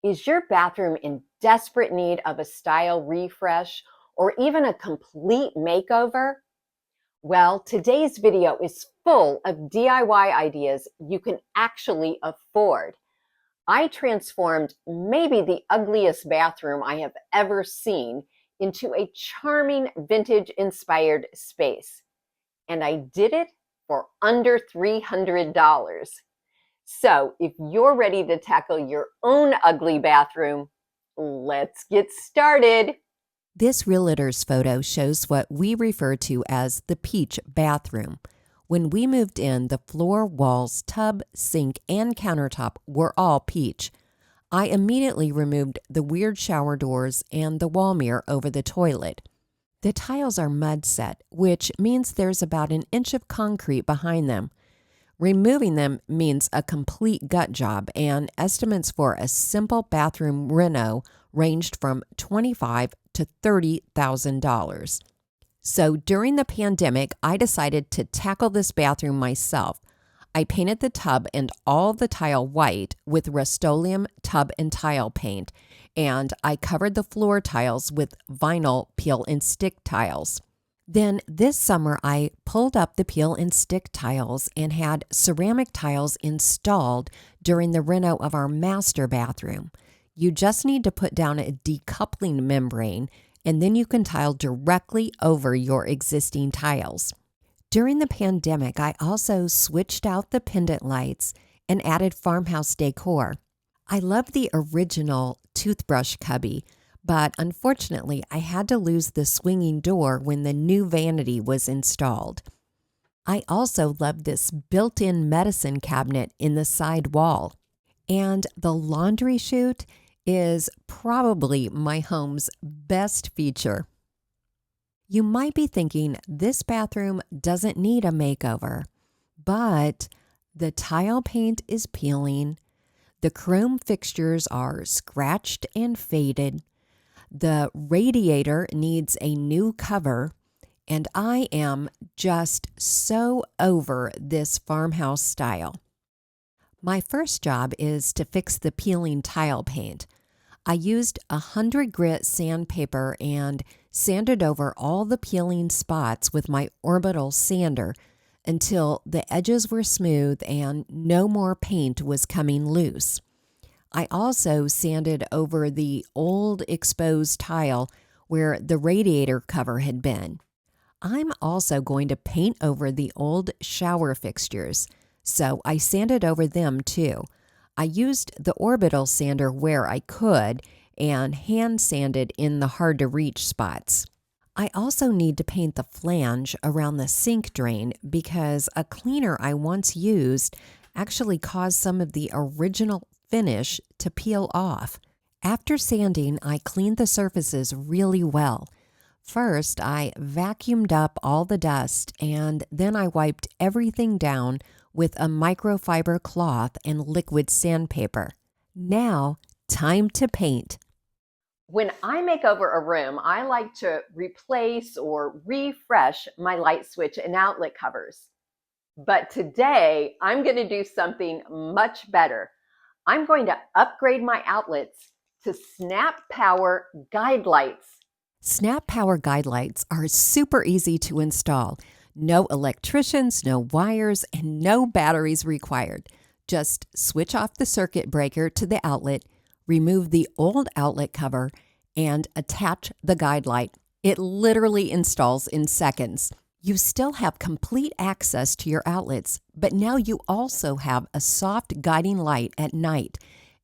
Is your bathroom in desperate need of a style refresh or even a complete makeover? Well, today's video is full of DIY ideas you can actually afford. I transformed maybe the ugliest bathroom I have ever seen into a charming vintage-inspired space. And I did it for under $300. So if you're ready to tackle your own ugly bathroom, let's get started. This realtor's photo shows what we refer to as the peach bathroom. When we moved in, the floor, walls, tub, sink, and countertop were all peach. I immediately removed the weird shower doors and the wall mirror over the toilet. The tiles are mud set, which means there's about an inch of concrete behind them. Removing them means a complete gut job, and estimates for a simple bathroom reno ranged from $25,000 to $30,000. So during the pandemic, I decided to tackle this bathroom myself. I painted the tub and all the tile white with Rust-Oleum tub and tile paint, and I covered the floor tiles with vinyl peel and stick tiles. Then this summer, I pulled up the peel and stick tiles and had ceramic tiles installed during the reno of our master bathroom. You just need to put down a decoupling membrane, and then you can tile directly over your existing tiles. During the pandemic, I also switched out the pendant lights and added farmhouse decor. I love the original toothbrush cubby, but unfortunately, I had to lose the swinging door when the new vanity was installed. I also love this built-in medicine cabinet in the side wall. And the laundry chute is probably my home's best feature. You might be thinking this bathroom doesn't need a makeover, but the tile paint is peeling, the chrome fixtures are scratched and faded, the radiator needs a new cover, and I am just so over this farmhouse style. My first job is to fix the peeling tile paint. I used 100 grit sandpaper and sanded over all the peeling spots with my orbital sander until the edges were smooth and no more paint was coming loose. I also sanded over the old exposed tile where the radiator cover had been. I'm also going to paint over the old shower fixtures, so I sanded over them too. I used the orbital sander where I could and hand sanded in the hard to reach spots. I also need to paint the flange around the sink drain because a cleaner I once used actually caused some of the original finish to peel off. After sanding, I cleaned the surfaces really well. First, I vacuumed up all the dust and then I wiped everything down with a microfiber cloth and liquid sandpaper. Now, time to paint. When I make over a room, I like to replace or refresh my light switch and outlet covers. But today, I'm going to do something much better. I'm going to upgrade my outlets to Snap Power guide lights. Snap Power guide lights are super easy to install. No electricians, no wires, and no batteries required. Just switch off the circuit breaker to the outlet, remove the old outlet cover, and attach the guide light. It literally installs in seconds. You still have complete access to your outlets, but now you also have a soft guiding light at night,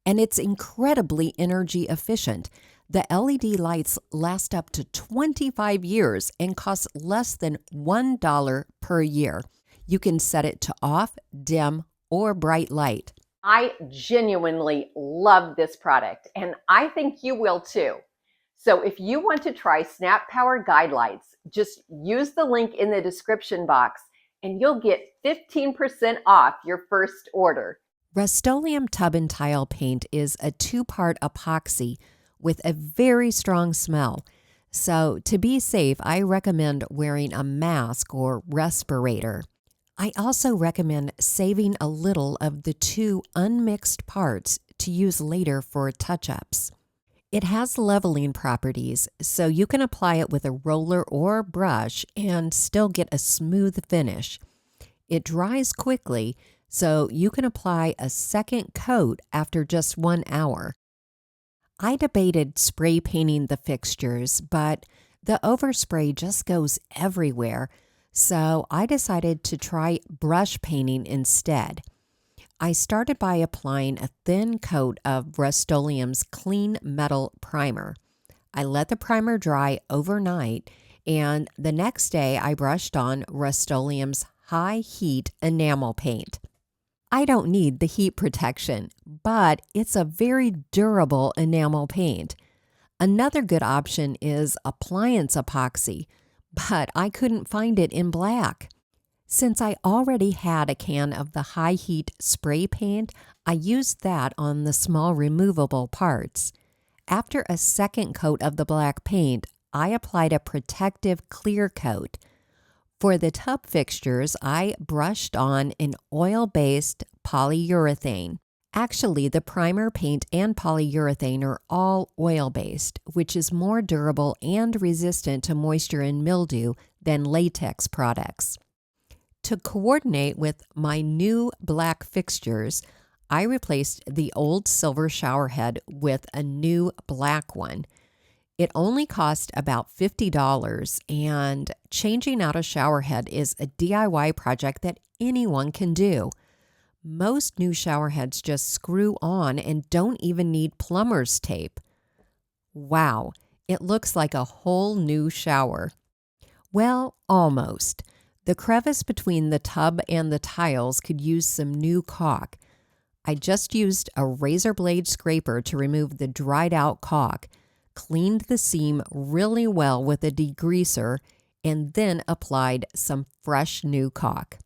and it's incredibly energy efficient. The LED lights last up to 25 years and cost less than $1 per year. You can set it to off, dim, or bright light. I genuinely love this product, and I think you will too. So if you want to try Snap Power guide lights, just use the link in the description box and you'll get 15% off your first order. Rust-Oleum tub and tile paint is a 2-part epoxy with a very strong smell. So to be safe, I recommend wearing a mask or respirator. I also recommend saving a little of the 2 unmixed parts to use later for touch-ups. It has leveling properties, so you can apply it with a roller or brush and still get a smooth finish. It dries quickly, so you can apply a second coat after just 1 hour. I debated spray painting the fixtures, but the overspray just goes everywhere, so I decided to try brush painting instead. I started by applying a thin coat of Rust-Oleum's Clean Metal Primer. I let the primer dry overnight, and the next day I brushed on Rust-Oleum's High Heat Enamel Paint. I don't need the heat protection, but it's a very durable enamel paint. Another good option is appliance epoxy, but I couldn't find it in black. Since I already had a can of the high heat spray paint, I used that on the small removable parts. After a second coat of the black paint, I applied a protective clear coat. For the tub fixtures, I brushed on an oil-based polyurethane. Actually, the primer, paint, and polyurethane are all oil-based, which is more durable and resistant to moisture and mildew than latex products. To coordinate with my new black fixtures, I replaced the old silver shower head with a new black one. It only cost about $50, and changing out a shower head is a DIY project that anyone can do. Most new shower heads just screw on and don't even need plumber's tape. Wow, it looks like a whole new shower. Well, almost. The crevice between the tub and the tiles could use some new caulk. I just used a razor blade scraper to remove the dried out caulk, cleaned the seam really well with a degreaser, and then applied some fresh new caulk.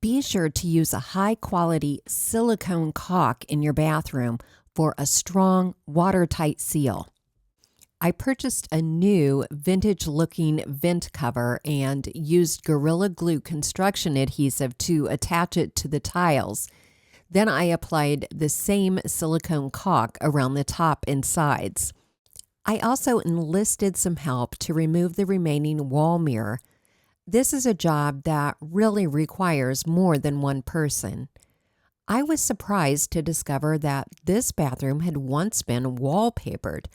Be sure to use a high-quality silicone caulk in your bathroom for a strong, watertight seal. I purchased a new vintage-looking vent cover and used Gorilla Glue construction adhesive to attach it to the tiles. Then I applied the same silicone caulk around the top and sides. I also enlisted some help to remove the remaining wall mirror. This is a job that really requires more than one person. I was surprised to discover that this bathroom had once been wallpapered.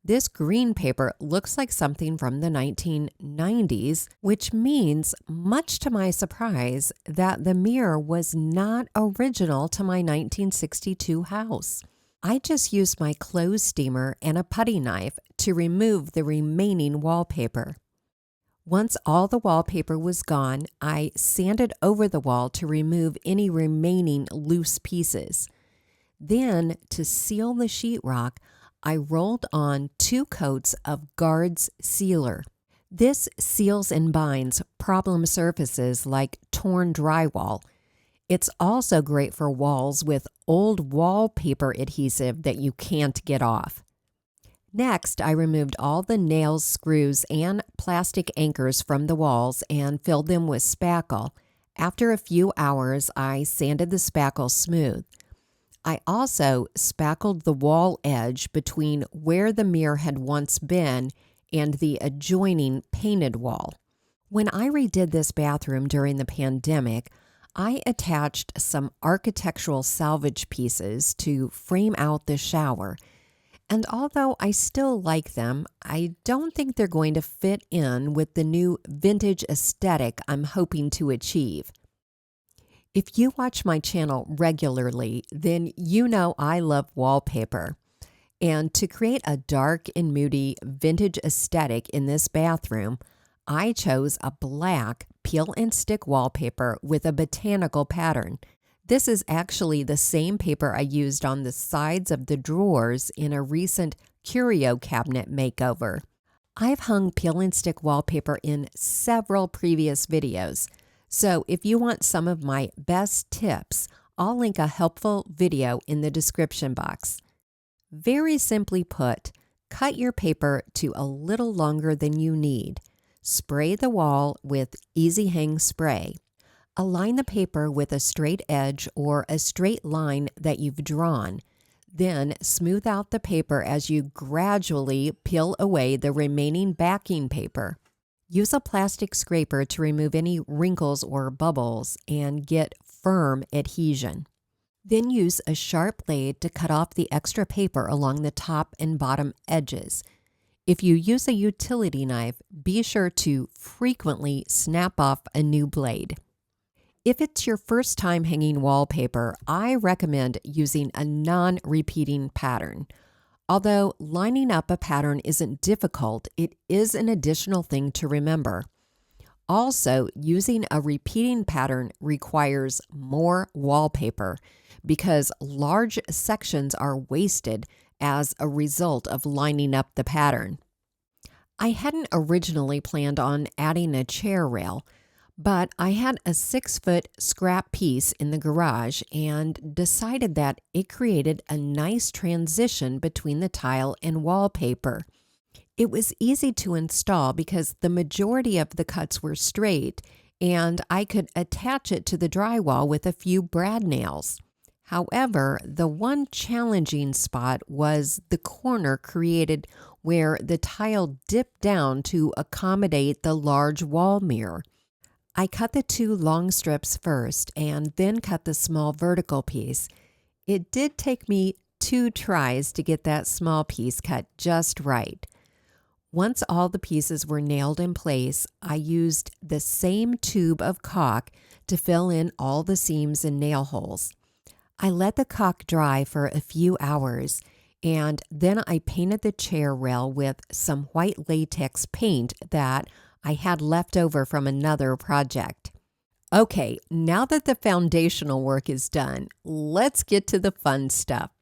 This green paper looks like something from the 1990s, which means, much to my surprise, that the mirror was not original to my 1962 house. I just used my clothes steamer and a putty knife to remove the remaining wallpaper. Once all the wallpaper was gone, I sanded over the wall to remove any remaining loose pieces. Then, to seal the sheetrock, I rolled on 2 coats of Guards Sealer. This seals and binds problem surfaces like torn drywall. It's also great for walls with old wallpaper adhesive that you can't get off. Next, I removed all the nails, screws, and plastic anchors from the walls and filled them with spackle. After a few hours, I sanded the spackle smooth. I also spackled the wall edge between where the mirror had once been and the adjoining painted wall. When I redid this bathroom during the pandemic, I attached some architectural salvage pieces to frame out the shower. And although I still like them, I don't think they're going to fit in with the new vintage aesthetic I'm hoping to achieve. If you watch my channel regularly, then you know I love wallpaper. And to create a dark and moody vintage aesthetic in this bathroom, I chose a black peel and stick wallpaper with a botanical pattern. This is actually the same paper I used on the sides of the drawers in a recent curio cabinet makeover. I've hung peel and stick wallpaper in several previous videos, so if you want some of my best tips, I'll link a helpful video in the description box. Very simply put, cut your paper to a little longer than you need. Spray the wall with Easy Hang spray. Align the paper with a straight edge or a straight line that you've drawn. Then smooth out the paper as you gradually peel away the remaining backing paper. Use a plastic scraper to remove any wrinkles or bubbles and get firm adhesion. Then use a sharp blade to cut off the extra paper along the top and bottom edges. If you use a utility knife, be sure to frequently snap off a new blade. If it's your first time hanging wallpaper, I recommend using a non-repeating pattern. Although lining up a pattern isn't difficult, it is an additional thing to remember. Also, using a repeating pattern requires more wallpaper because large sections are wasted as a result of lining up the pattern. I hadn't originally planned on adding a chair rail, but I had a 6-foot scrap piece in the garage and decided that it created a nice transition between the tile and wallpaper. It was easy to install because the majority of the cuts were straight, and I could attach it to the drywall with a few brad nails. However, the one challenging spot was the corner created where the tile dipped down to accommodate the large wall mirror. I cut the 2 long strips first and then cut the small vertical piece. It did take me 2 tries to get that small piece cut just right. Once all the pieces were nailed in place, I used the same tube of caulk to fill in all the seams and nail holes. I let the caulk dry for a few hours, and then I painted the chair rail with some white latex paint that I had left over from another project. Okay, now that the foundational work is done, let's get to the fun stuff.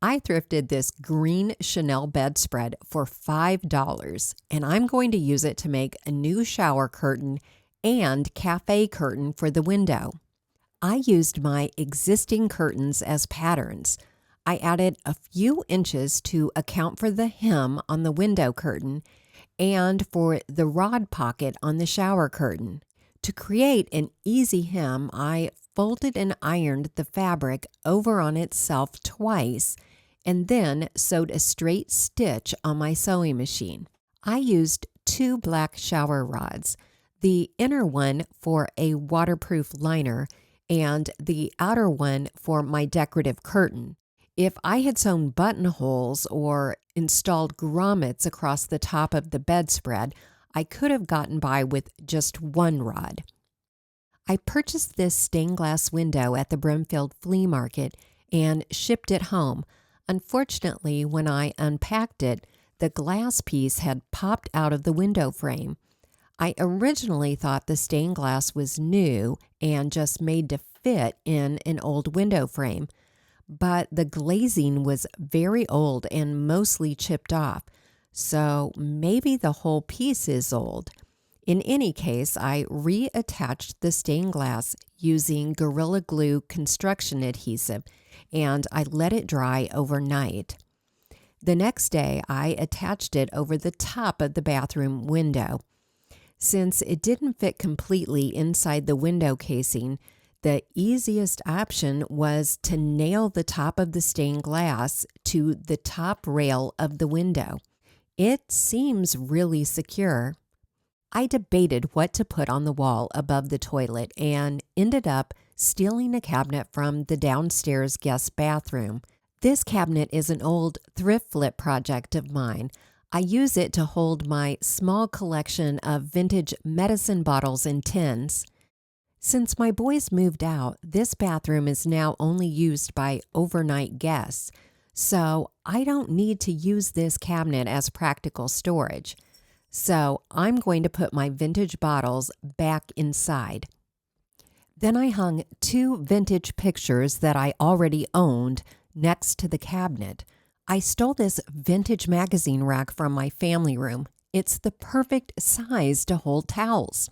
I thrifted this green Chanel bedspread for $5, and I'm going to use it to make a new shower curtain and cafe curtain for the window. I used my existing curtains as patterns. I added a few inches to account for the hem on the window curtain and for the rod pocket on the shower curtain. To create an easy hem, I folded and ironed the fabric over on itself twice and then sewed a straight stitch on my sewing machine. I used 2 black shower rods, the inner one for a waterproof liner and the outer one for my decorative curtain. If I had sewn buttonholes or installed grommets across the top of the bedspread, I could have gotten by with just 1 rod. I purchased this stained glass window at the Brimfield Flea Market and shipped it home. Unfortunately, when I unpacked it, the glass piece had popped out of the window frame. I originally thought the stained glass was new and just made to fit in an old window frame, but the glazing was very old and mostly chipped off, so maybe the whole piece is old. In any case, I reattached the stained glass using Gorilla Glue construction adhesive, and I let it dry overnight. The next day, I attached it over the top of the bathroom window. Since it didn't fit completely inside the window casing, the easiest option was to nail the top of the stained glass to the top rail of the window. It seems really secure. I debated what to put on the wall above the toilet and ended up stealing a cabinet from the downstairs guest bathroom. This cabinet is an old thrift flip project of mine. I use it to hold my small collection of vintage medicine bottles and tins. Since my boys moved out, this bathroom is now only used by overnight guests, so I don't need to use this cabinet as practical storage. So I'm going to put my vintage bottles back inside. Then I hung 2 vintage pictures that I already owned next to the cabinet. I stole this vintage magazine rack from my family room. It's the perfect size to hold towels.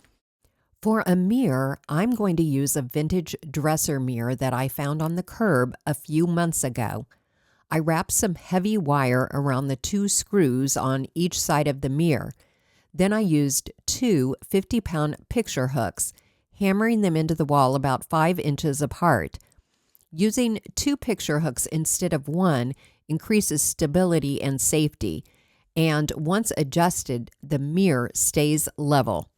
For a mirror, I'm going to use a vintage dresser mirror that I found on the curb a few months ago. I wrapped some heavy wire around the 2 screws on each side of the mirror. Then I used 2 50-pound picture hooks, hammering them into the wall about 5 inches apart. Using 2 picture hooks instead of 1 increases stability and safety, and once adjusted, the mirror stays level.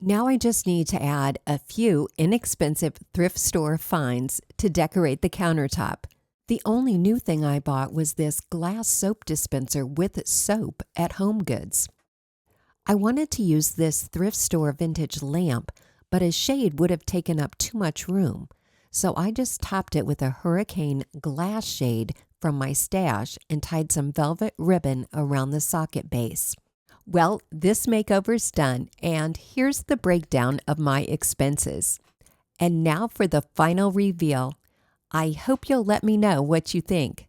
Now I just need to add a few inexpensive thrift store finds to decorate the countertop. The only new thing I bought was this glass soap dispenser with soap at HomeGoods. I wanted to use this thrift store vintage lamp, but a shade would have taken up too much room, so I just topped it with a hurricane glass shade from my stash and tied some velvet ribbon around the socket base. Well, this makeover's done, and here's the breakdown of my expenses. And now for the final reveal. I hope you'll let me know what you think.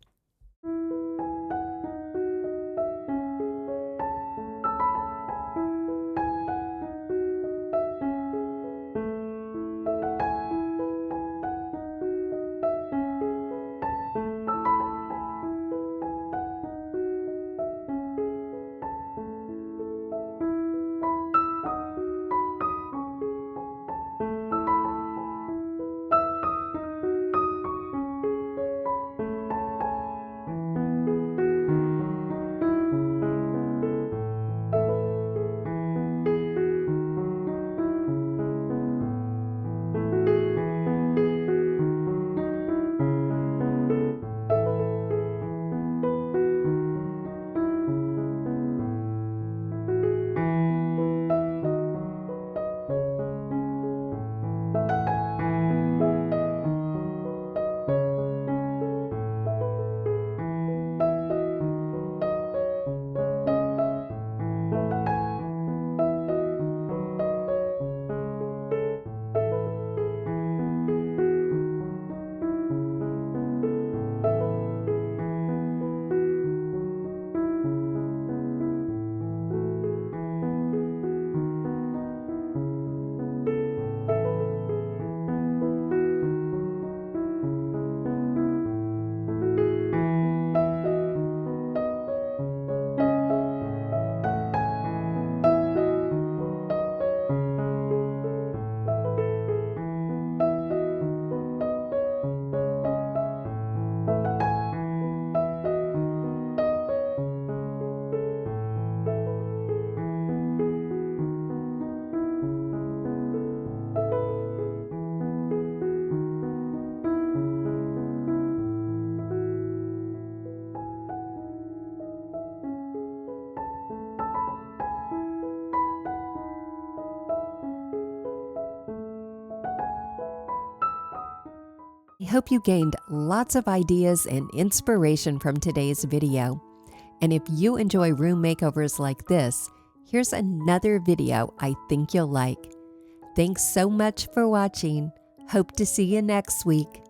I hope you gained lots of ideas and inspiration from today's video. And if you enjoy room makeovers like this, here's another video I think you'll like. Thanks so much for watching. Hope to see you next week.